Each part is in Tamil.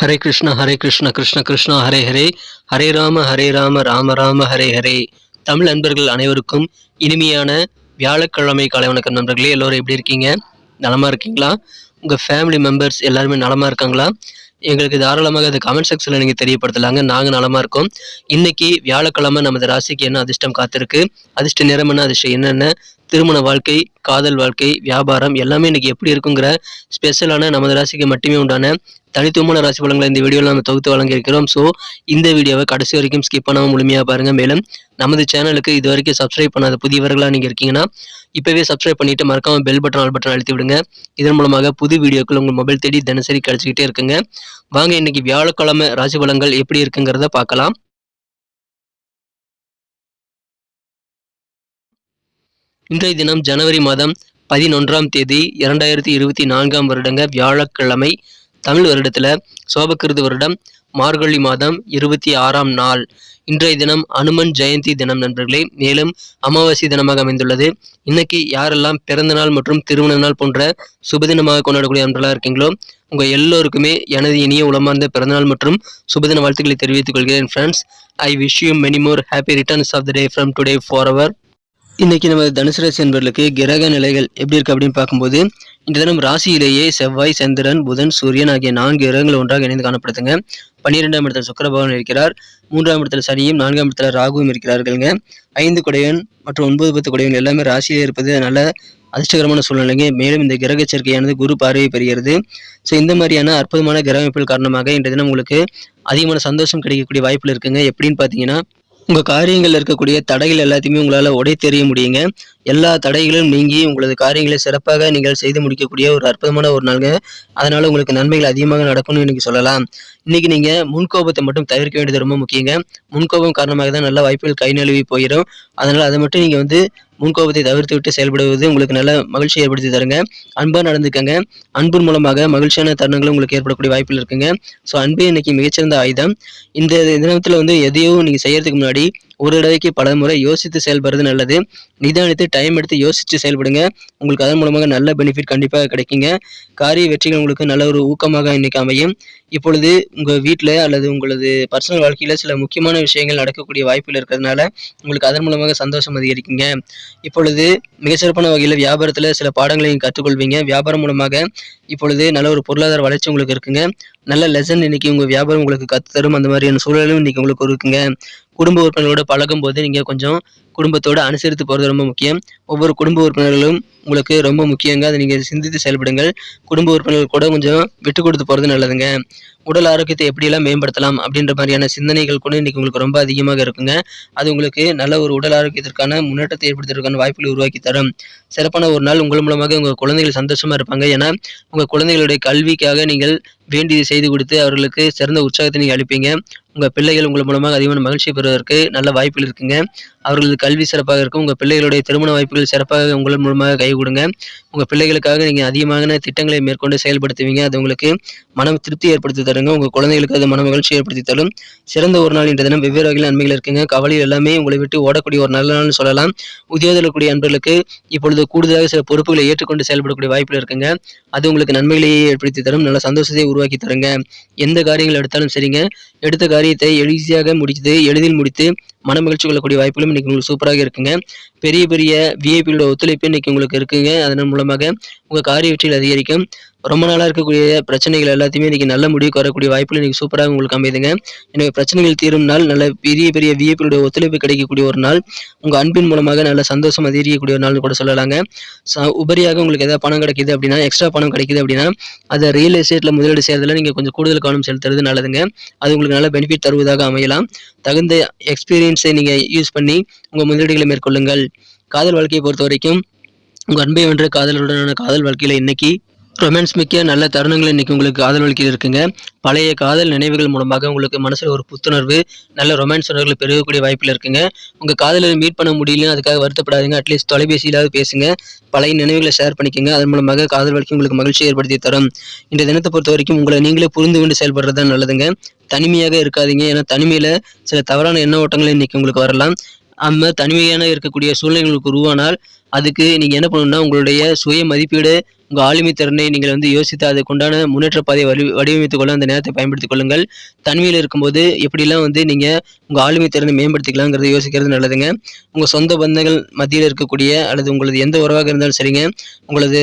ஹரே கிருஷ்ணா கிருஷ்ண கிருஷ்ணா ஹரே ஹரே, ஹரே ராம ராம ராம ஹரே ஹரே. தமிழ் நண்பர்கள் அனைவருக்கும் இனிமையான வியாழக்கிழமை காலை வணக்கம் நண்பர்களே. எல்லோரும் எப்படி இருக்கீங்க? நலமா இருக்கீங்களா? உங்கள் ஃபேமிலி மெம்பர்ஸ் எல்லாருமே நலமா இருக்காங்களா? எங்களுக்கு தாராளமாக அது கமெண்ட் செக்ஷனில் நீங்கள் தெரியப்படுத்தலாங்க. நாங்கள் நலமாக இருக்கோம். இன்னைக்கு வியாழக்கிழமை நமது ராசிக்கு என்ன அதிர்ஷ்டம் காத்திருக்கு, அதிர்ஷ்ட நிறம் என்ன, அதிர்ஷ்டம் என்னென்ன, திருமண வாழ்க்கை, காதல் வாழ்க்கை, வியாபாரம் எல்லாமே இன்னைக்கு எப்படி இருக்குங்கிற ஸ்பெஷலான நமது ராசிக்கு மட்டுமே உண்டான தனித்துவமான ராசி பலன்களை இந்த வீடியோவில் நம்ம தொகுத்து வழங்கியிருக்கிறோம். ஸோ இந்த வீடியோவை கடைசி வரைக்கும் ஸ்கிப் பண்ணாமல் முழுமையாக பாருங்கள். மேலும் நமது சேனலுக்கு இது வரைக்கும் சப்ஸ்கிரைப் பண்ணாத புதியவர்களாக நீங்கள் இருக்கீங்கன்னா இப்போவே சப்ஸ்கிரைப் பண்ணிவிட்டு மறக்காமல் பெல் பட்டன் ஆல் பட்டன் அழுத்தி விடுங்க. இதன் மூலமாக புது வீடியோக்கள் உங்கள் மொபைல் தேடி தினசரி கிடச்சிக்கிட்டே இருக்குங்க. வாங்க இன்னைக்கு வியாழக்கிழமை ராசி பலன்கள் எப்படி இருக்குங்கிறத பார்க்கலாம். இன்றைய தினம் ஜனவரி மாதம் 11ஆம் தேதி 2024 வருடங்க வியாழக்கிழமை. தமிழ் வருடத்தில் சோபகிருது வருடம் மார்கழி மாதம் 26ஆம் நாள். இன்றைய தினம் அனுமன் ஜெயந்தி தினம் நண்பர்களே. மேலும் அமாவாசை தினமாக அமைந்துள்ளது. இன்னைக்கு யாரெல்லாம் பிறந்த நாள் மற்றும் திருமண நாள் போன்ற சுபதினமாக கொண்டாடக்கூடிய நண்பர்களாக இருக்கீங்களோ உங்கள் எல்லோருக்குமே எனது இனிய உளமார்ந்த பிறந்தநாள் மற்றும் சுபதின வாழ்த்துக்களை தெரிவித்துக் கொள்கிறேன். Friends, I wish you many more happy returns of the day from today for our. இன்னைக்கு நம்ம தனுசு ராசி என்பவர்களுக்கு கிரக நிலைகள் எப்படி இருக்கு அப்படின்னு பார்க்கும்போது, இந்த தினம் ராசியிலேயே செவ்வாய், சந்திரன், புதன், சூரியன் ஆகிய 4 கிரகங்கள் ஒன்றாக இணைந்து காணப்படுதுங்க. 12ஆம் இடத்துல சுக்கிர பகவான் இருக்கிறார். 3ஆம் இடத்துல சனியும் 4ஆம் இடத்துல ராகுவும் இருக்கிறார்கள்ங்க. 5 குடையவன் மற்றும் 9, 10 குடையவன் எல்லாமே ராசியிலே இருப்பது நல்ல அதிர்ஷ்டகரமான சூழ்நிலைங்க. மேலும் இந்த கிரக சேர்க்கையானது குரு பார்வையை பெறுகிறது. ஸோ இந்த மாதிரியான அற்புதமான கிரக அமைப்புகள் காரணமாக இன்றைய தினம் உங்களுக்கு அதிகமான சந்தோஷம் கிடைக்கக்கூடிய வாய்ப்புகள் இருக்குங்க. எப்படின்னு பார்த்தீங்கன்னா, உங்கள் காரியங்களில் இருக்கக்கூடிய தடைகள் எல்லாத்தையுமே உங்களால் உடைத்தெறிய முடியுங்க. எல்லா தடைகளும் நீங்கி உங்களது காரியங்களை சிறப்பாக நீங்கள் செய்து முடிக்கக்கூடிய ஒரு அற்புதமான ஒரு நாளுங்க. அதனால் உங்களுக்கு நன்மைகள் அதிகமாக நடக்கும்னு இன்றைக்கி சொல்லலாம். இன்றைக்கி நீங்கள் முன்கோபத்தை மட்டும் தவிர்க்க வேண்டியது ரொம்ப முக்கியங்க. முன்கோபம் காரணமாக தான் நல்ல வாய்ப்புகள் கை நழுவி போயிடும். அதனால் அதை மட்டும் நீங்கள் முன்கோபத்தை தவிர்த்து விட்டு செயல்படுவது உங்களுக்கு நல்ல மகிழ்ச்சி ஏற்படுத்தி தருங்க. அன்பாக நடந்துக்கங்க. அன்பின் மூலமாக மகிழ்ச்சியான தருணங்களும் உங்களுக்கு ஏற்படக்கூடிய வாய்ப்புகள் இருக்குங்க. ஸோ அன்பே இன்னைக்கு மிகச்சிறந்த ஆயுதம். இந்த தினத்தில் எதையோ நீங்கள் செய்யறதுக்கு முன்னாடி ஒரு தடவைக்கு பல முறை யோசித்து செயல்படுறது நல்லது. நிதானித்து டைம் எடுத்து யோசித்து செயல்படுங்க. உங்களுக்கு அதன் மூலமாக நல்ல பெனிஃபிட் கண்டிப்பாக கிடைக்குங்க. காரிய வெற்றிகள் உங்களுக்கு நல்ல ஒரு ஊக்கமாக இன்னைக்கு அமையும். இப்பொழுது உங்கள் வீட்டில் அல்லது உங்களது பர்சனல் வாழ்க்கையில் சில முக்கியமான விஷயங்கள் நடக்கக்கூடிய வாய்ப்புகள் இருக்கிறதுனால உங்களுக்கு அதன் மூலமாக சந்தோஷம் அதிகரிக்குங்க. இப்பொழுது மிகச்சிறப்பான வகையில் வியாபாரத்தில் சில பாடங்களை நீங்கள் கற்றுக்கொள்வீங்க. வியாபாரம் மூலமாக இப்பொழுது நல்ல ஒரு பொருளாதார வளர்ச்சி உங்களுக்கு இருக்குங்க. நல்ல லெசன் இன்னைக்கு உங்கள் வியாபாரம் உங்களுக்கு கற்றுத்தரும். அந்த மாதிரியான சூழலும் இன்னைக்கு உங்களுக்கு இருக்குங்க. குடும்ப உறுப்பினர்களோட பழகும் போது நீங்கள் கொஞ்சம் குடும்பத்தோடு அனுசரித்து போகிறது ரொம்ப முக்கியம். ஒவ்வொரு குடும்ப உறுப்பினர்களும் உங்களுக்கு ரொம்ப முக்கியங்க. அதை நீங்கள் சிந்தித்து செயல்படுங்கள். குடும்ப உறுப்பினர்கள் கூட கொஞ்சம் விட்டு கொடுத்து போகிறது நல்லதுங்க. உடல் ஆரோக்கியத்தை எப்படியெல்லாம் மேம்படுத்தலாம் அப்படின்ற மாதிரியான சிந்தனைகள் கூட இன்றைக்கி உங்களுக்கு ரொம்ப அதிகமாக இருக்குங்க. அது உங்களுக்கு நல்ல ஒரு உடல் ஆரோக்கியத்திற்கான முன்னேற்றத்தை ஏற்படுத்துவதற்கான வாய்ப்புகளை உருவாக்கி தரும். சிறப்பான ஒரு நாள். உங்கள் மூலமாக உங்கள் குழந்தைகள் சந்தோஷமாக இருப்பாங்க. ஏன்னா உங்கள் குழந்தைகளுடைய கல்விக்காக நீங்கள் வேண்டியதை செய்து கொடுத்து அவர்களுக்கு சிறந்த உற்சாகத்தை நீங்கள் அளிப்பீங்க. உங்கள் பிள்ளைகள் உங்கள் மூலமாக அதிகமான மகிழ்ச்சி பெறுவதற்கு நல்ல வாய்ப்புகள் இருக்குங்க. அவர்களது கல்வி சிறப்பாக இருக்கும். உங்கள் பிள்ளைகளுடைய திருமண வாய்ப்புகள் சிறப்பாக உங்கள் மூலமாக கை கொடுங்க. உங்கள் பிள்ளைகளுக்காக நீங்கள் அதிகமான திட்டங்களை மேற்கொண்டு செயல்படுத்துவீங்க. அது உங்களுக்கு மன திருப்தி ஏற்படுத்தி தருங்க. உங்கள் குழந்தைகளுக்கு அது மன மகிழ்ச்சி ஏற்படுத்தி தரும். சிறந்த ஒரு நாள் இன்றைய தினம். வெவ்வேறு வகையில் நன்மைகள் இருக்குங்க. கவலையில் எல்லாமே உங்களை விட்டு ஓடக்கூடிய ஒரு நல்ல நாள்னு சொல்லலாம். உத்தியோகத்தில் இருக்கக்கூடிய அன்பர்களுக்கு இப்பொழுது கூடுதலாக சில பொறுப்புகளை ஏற்றுக்கொண்டு செயல்படக்கூடிய வாய்ப்புகள் இருக்குங்க. அது உங்களுக்கு நன்மைகளையே ஏற்படுத்தி தரும். நல்ல சந்தோஷத்தை உருவாக்கி தருங்க. எந்த காரியங்கள் எடுத்தாலும் சரிங்க, எடுத்த காரியத்தை ஈஸியாக முடித்து எளிதில் முடித்து மன மகிழ்ச்சி கொள்ளக்கூடிய வாய்ப்புகளும் இன்னைக்கு உங்களுக்கு சூப்பராக இருக்குங்க. பெரிய பெரிய விஐபியோட ஒத்துழைப்பு இன்னைக்கு உங்களுக்கு இருக்குங்க. அதன் மூலமாக உங்கள் காரிய வெற்றிகள் அதிகரிக்கும். ரொம்ப நாளாக இருக்கக்கூடிய பிரச்சனைகள் எல்லாத்தையுமே இன்னைக்கு நல்ல முடிவுக்கு வரக்கூடிய வாய்ப்புகள் இன்னைக்கு சூப்பராக உங்களுக்கு அமைதுங்க. எனவே பிரச்சனைகள் தீரும் நாள். நல்ல பெரிய பெரிய விஐபியோட ஒத்துழைப்பு கிடைக்கக்கூடிய ஒரு நாள். உங்கள் அன்பின் மூலமாக நல்ல சந்தோஷம் அதிகரிக்கக்கூடிய ஒரு நாள் கூட சொல்லலாங்க. உபரியாக உங்களுக்கு ஏதாவது பணம் கிடைக்குது அப்படின்னா, எக்ஸ்ட்ரா பணம் கிடைக்குது அப்படின்னா, அதை ரியல் எஸ்டேட்டில் முதலீடு செய்யறதுல நீங்கள் கொஞ்சம் கூடுதல் கவனம் செலுத்துறது நல்லதுங்க. அது உங்களுக்கு நல்ல பெனிஃபிட் தருவதாக அமையலாம். தகுந்த எக்ஸ்பீரியன்ஸை நீங்கள் யூஸ் பண்ணி உங்கள் முதலீடுகளை மேற்கொள்ளுங்கள். காதல் வாழ்க்கையை பொறுத்த வரைக்கும் உங்கள் அன்பை வென்ற காதலருடனான காதல் வாழ்க்கையில் இன்னைக்கு ரொமான்ஸ் மிக்க நல்ல தருணங்கள் இன்னைக்கு உங்களுக்கு காதல் வாழ்க்கையில் இருக்குங்க. பழைய காதல் நினைவுகள் மூலமாக உங்களுக்கு மனசில் ஒரு புத்துணர்வு, நல்ல ரொமான்ஸ் உணர்வுகளை பெருகக்கூடிய வாய்ப்பில் இருக்குங்க. உங்கள் காதலை மீட் பண்ண முடியல, அதுக்காக வருத்தப்படாதீங்க. அட்லீஸ்ட் தொலைபேசியிலாவது பேசுங்க. பழைய நினைவுகளை ஷேர் பண்ணிக்கோங்க. அதன் மூலமாக காதல் வாழ்க்கை உங்களுக்கு மகிழ்ச்சியை ஏற்படுத்தி தரும். இந்த தினத்தை பொறுத்த வரைக்கும் உங்களை நீங்களே புரிந்து கொண்டு செயல்படுறது தான் நல்லதுங்க. தனிமையாக இருக்காதீங்க. ஏன்னா தனிமையில் சில தவறான எண்ண ஓட்டங்கள் இன்னைக்கு உங்களுக்கு வரலாம். நம்ம தனிமையான இருக்கக்கூடிய சூழ்நிலைகளுக்கு உருவானால் அதுக்கு நீங்கள் என்ன பண்ணணும்னா, உங்களுடைய சுய மதிப்பீடு உங்கள் ஆளுமை திறனை நீங்கள் வந்து யோசித்து அதுக்குண்டான முன்னேற்ற பாதையை வடிவமைத்துக் கொள்ள அந்த நேரத்தை பயன்படுத்திக் கொள்ளுங்கள். தனிமையில் இருக்கும்போது எப்படிலாம் வந்து நீங்கள் உங்கள் ஆளுமை திறனை மேம்படுத்திக்கலாங்கிறத யோசிக்கிறது நல்லதுங்க. உங்கள் சொந்த பந்தங்கள் மத்தியில் இருக்கக்கூடிய அல்லது உங்களது எந்த உறவாக இருந்தாலும் சரிங்க, உங்களது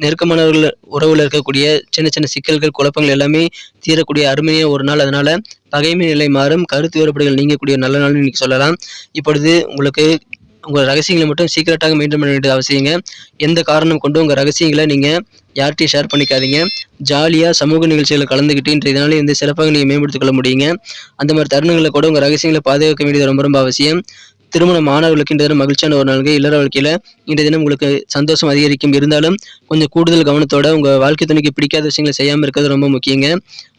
நெருக்கமானவர்கள் உறவில் இருக்கக்கூடிய சின்ன சின்ன சிக்கல்கள் குழப்பங்கள் எல்லாமே தீரக்கூடிய அருமையான ஒரு நாள். அதனால் பகைமை நிலை மாறும், கருத்து வேறுபாடுகள் நீங்கக்கூடிய நல்ல நாள்னு இன்னைக்கு சொல்லலாம். இப்பொழுது உங்களுக்கு உங்கள் ரகசியங்களை மட்டும் சீக்கிரட்டாக மெயின்டைன் பண்ண வேண்டியது அவசியங்க. எந்த காரணம் கொண்டு உங்கள் ரகசியங்களை நீங்கள் யார்கிட்டையும் ஷேர் பண்ணிக்காதீங்க. ஜாலியாக சமூக நிகழ்ச்சிகளை கலந்துக்கிட்டு இன்றைய நாளை வந்து சிறப்பாக நீங்கள் மேம்படுத்திக் கொள்ள முடியுங்க. அந்த மாதிரி தருணங்களில் கூட உங்கள் ரகசியங்களை பாதுகாக்க வேண்டியது ரொம்ப ரொம்ப அவசியம். திருமண மாணவர்களுக்கு இன்றைய தினம் மகிழ்ச்சியான ஒரு நாளுங்க. இல்லற வாழ்க்கையில் இன்றைய தினம் உங்களுக்கு சந்தோஷம் அதிகரிக்கும். இருந்தாலும் கொஞ்சம் கூடுதல் கவனத்தோட உங்கள் வாழ்க்கை துணைக்கு பிடிக்காத விஷயங்களை செய்யாமல் இருக்கிறது ரொம்ப முக்கியங்க.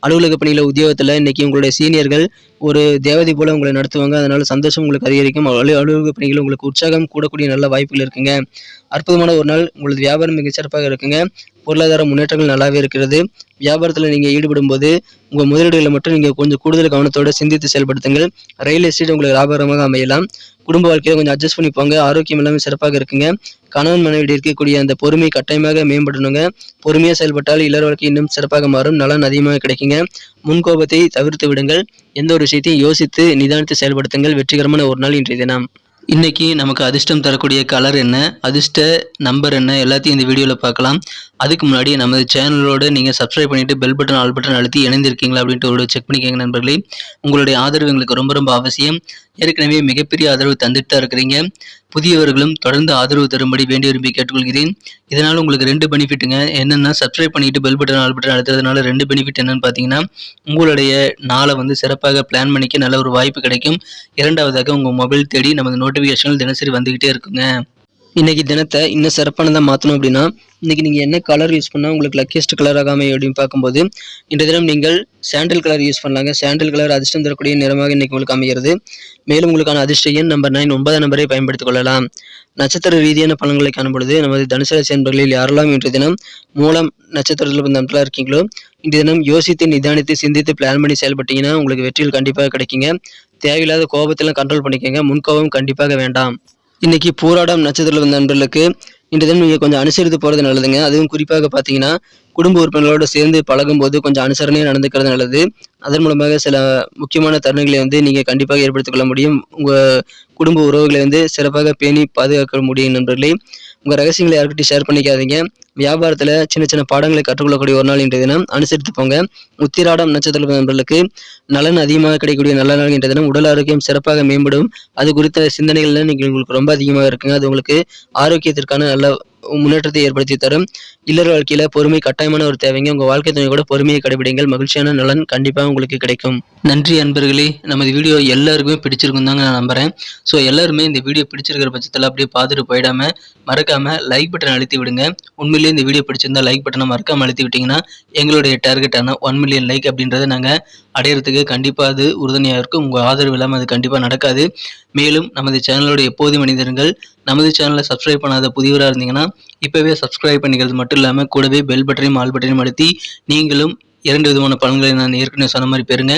அலுவலக பணியில் உத்தியோகத்தில் இன்னைக்கு உங்களுடைய சீனியர்கள் ஒரு தேவதை போல உங்களை நடத்துவாங்க. அதனால சந்தோஷம் உங்களுக்கு அதிகரிக்கும். அலுவலக பணிகள் உங்களுக்கு உற்சாகம் கூடக்கூடிய நல்ல வாய்ப்புகள் இருக்குங்க. அற்புதமான ஒரு நாள். உங்களது வியாபாரம் மிகச் சிறப்பாக இருக்குங்க. பொருளாதார முன்னேற்றங்கள் நல்லாவே இருக்கிறது. வியாபாரத்தில் நீங்கள் ஈடுபடும் போது உங்கள் முதலீடுகளை மட்டும் நீங்கள் கொஞ்சம் கூடுதல் கவனத்தோடு சிந்தித்து செயல்படுத்துங்கள். ரியல் எஸ்டேட் உங்களுக்கு லாபகரமாக அமையலாம். குடும்ப வாழ்க்கையை கொஞ்சம் அட்ஜஸ்ட் பண்ணி போங்க. ஆரோக்கியம் எல்லாமே சிறப்பாக இருக்குங்க. கணவன் மனைவியிட இருக்கக்கூடிய அந்த பொறுமை கட்டாயமாக மேம்படணுங்க. பொறுமையாக செயல்பட்டால் இல்லற வாழ்க்கை இன்னும் சிறப்பாக மாறும். நலன் அதிகமாக கிடைக்குங்க. முன்கோபத்தை தவிர்த்து விடுங்கள். எந்த ஒரு விஷயத்தையும் யோசித்து நிதானித்து செயல்படுத்துங்கள். வெற்றிகரமான ஒரு நாள் இன்றைய தினம். இன்னைக்கு நமக்கு அதிர்ஷ்டம் தரக்கூடிய கலர் என்ன, அதிர்ஷ்ட நம்பர் என்ன, எல்லாத்தையும் இந்த வீடியோவில் பார்க்கலாம். அதுக்கு முன்னாடி நமது சேனலோட நீங்கள் சப்ஸ்கிரைப் பண்ணிவிட்டு பெல் பட்டன் ஆல் பட்டன் அழுத்தி இணைந்திருக்கீங்களா அப்படின்ட்டு ஒரு செக் பண்ணிக்கோங்க நண்பர்களே. உங்களுடைய ஆதரவு எங்களுக்கு ரொம்ப ரொம்ப அவசியம். ஏற்கனவே மிகப்பெரிய ஆதரவு தந்துட்டு தான் இருக்கிறீங்க. புதியவர்களும் தொடர்ந்து ஆதரவு தரும்படி வேண்டி விரும்பி கேட்டுக்கொள்கிறேன். இதனால் உங்களுக்கு 2 பெனிஃபிட்டுங்க. என்னென்னா, சப்ஸ்கிரைப் பண்ணிட்டு பெல் பட்டன் ஆல் பட்டன் அழுத்துறதுனால 2 பெனிஃபிட் என்னன்னு பார்த்தீங்கன்னா, உங்களுடைய நாளை வந்து சிறப்பாக பிளான் பண்ணிக்க நல்ல ஒரு வாய்ப்பு கிடைக்கும். இரண்டாவதாக உங்கள் மொபைல் தேடி நமது நோட்டிஃபிகேஷன்கள் தினசரி வந்துக்கிட்டே இருக்குங்க. இன்னைக்கு தினத்தை இன்னும் சிறப்பானதாக மாற்றணும் அப்படின்னா, இன்னைக்கு நீங்கள் என்ன கலர் யூஸ் பண்ணால் உங்களுக்கு லக்கியஸ்ட் கலராக அமையும் அப்படின்னு பார்க்கும்போது, இன்றைய தினம் நீங்கள் சாண்டல் கலர் யூஸ் பண்ணலாங்க. சாண்டல் கலர் அதிர்ஷ்டம் தரக்கூடிய நிறமாக இன்னைக்கு உங்களுக்கு அமைகிறது. மேலும் உங்களுக்கான அதிர்ஷ்ட எண் நம்பர் 9, 9ஆம் நம்பரை பயன்படுத்திக் கொள்ளலாம். நட்சத்திர ரீதியான பலன்களை காணும்பொழுது நமது தனுசு ராசி அன்பர்களில் யாரெல்லாம் இன்றைய தினம் மூலம் நட்சத்திரத்தில் இந்த நம்பர்களாக இருக்கீங்களோ, இன்றைய தினம் யோசித்து நிதானித்து சிந்தித்து பிளான் பண்ணி செயல்பட்டீங்கன்னா உங்களுக்கு வெற்றிகள் கண்டிப்பாக கிடைக்குங்க. தேவையில்லாத கோபத்தெல்லாம் கண்ட்ரோல் பண்ணிக்கோங்க. முன்கோபம் கண்டிப்பாக வேண்டாம். இன்னைக்கு பூராடம் நட்சத்திரத்தில் வந்த நண்பர்களுக்கு இன்றைய தினம் நீங்கள் கொஞ்சம் அனுசரித்து போகிறது நல்லதுங்க. அதுவும் குறிப்பாக பார்த்தீங்கன்னா, குடும்ப உறுப்பினர்களோடு சேர்ந்து பழகும்போது கொஞ்சம் அனுசரணையாக நடந்துக்கிறது நல்லது. அதன் மூலமாக சில முக்கியமான தருணங்களை வந்து நீங்கள் கண்டிப்பாக ஏற்படுத்திக் கொள்ள முடியும். உங்கள் குடும்ப உறவுகளை வந்து சிறப்பாக பேணி பாதுகாக்க முடியும் நண்பர்களே. உங்கள் ரகசியங்களை யார்கிட்டையும் ஷேர் பண்ணிக்காதீங்க. வியாபாரத்தில் சின்ன சின்ன பாடங்களை கற்றுக்கொள்ளக்கூடிய ஒரு நாள் இன்றைய தினம். அனுசரித்து போங்க. உத்திராடம் நட்சத்திர நண்பர்களுக்கு நலன் அதிகமாக கிடைக்கக்கூடிய நல்ல நாள் இன்றைய தினம். உடல் ஆரோக்கியம் சிறப்பாக மேம்படும். அது குறித்த சிந்தனைகள்லாம் நீங்கள் உங்களுக்கு ரொம்ப அதிகமாக இருக்குங்க. அது உங்களுக்கு ஆரோக்கியத்திற்கான நல்ல முன்னேற்றத்தை ஏற்படுத்தி தரும். இல்லற வாழ்க்கையில பொறுமை கட்டாயமான ஒரு தேவைங்க. உங்க வாழ்க்கை துணை கூட பொறுமையை கடைபிடிங்கள். மகிழ்ச்சியான நலன் கண்டிப்பாக உங்களுக்கு கிடைக்கும். நன்றி அன்பர்களே. நமது வீடியோ எல்லாருக்குமே பிடிச்சிருக்கும் தாங்க நான் நம்புறேன். ஸோ எல்லாருமே இந்த வீடியோ பிடிச்சிருக்கிற பட்சத்தில் அப்படியே பார்த்துட்டு போயிடாம மறக்காம லைக் பட்டன் அழுத்தி விடுங்க. உண்மையிலேயே இந்த வீடியோ பிடிச்சிருந்தா லைக் பட்டனை மறக்காம அழுத்தி விட்டீங்கன்னா எங்களுடைய டார்கெட்டான 1 மில்லியன் லைக் அப்படின்றத நாங்கள் அடையிறதுக்கு கண்டிப்பாக அது உறுதுணையாக இருக்கும். உங்கள் ஆதரவு இல்லாமல் அது கண்டிப்பாக நடக்காது. மேலும் நமது சேனலோட எப்போதும் மனிதர்கள் நமது சேனலை சப்ஸ்கிரைப் பண்ணாத புதியவராக இருந்தீங்கன்னா இப்போவே சப்ஸ்கிரைப் பண்ணிக்கிறது மட்டும் இல்லாமல் கூடவே பெல் பட்டனையும் ஆல் பட்டனையும் அழுத்தி நீங்களும் 2 விதமான பலன்களை நான் ஏற்கனவே சொன்ன மாதிரி பெறுங்க.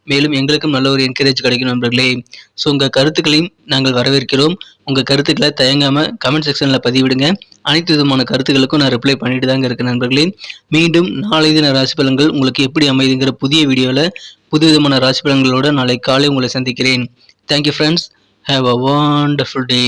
மேலும் எங்களுக்கும் நல்ல ஒரு என்கரேஜ் கிடைக்கும் நண்பர்களே. ஸோ உங்கள் கருத்துக்களையும் நாங்கள் வரவேற்கிறோம். உங்கள் கருத்துக்களை தயங்காமல் கமெண்ட் செக்ஷனில் பதிவிடுங்க. அனைத்து விதமான கருத்துக்களுக்கும் நான் ரிப்ளை பண்ணிட்டு தாங்க இருக்கேன் நண்பர்களே. மீண்டும் நாளை தின ராசி பலன்கள் உங்களுக்கு எப்படி அமைதுங்கிற புதிய வீடியோவில் புது விதமான ராசி பலன்களோடு நாளை காலை உங்களை சந்திக்கிறேன். Thank you friends. Have a wonderful day.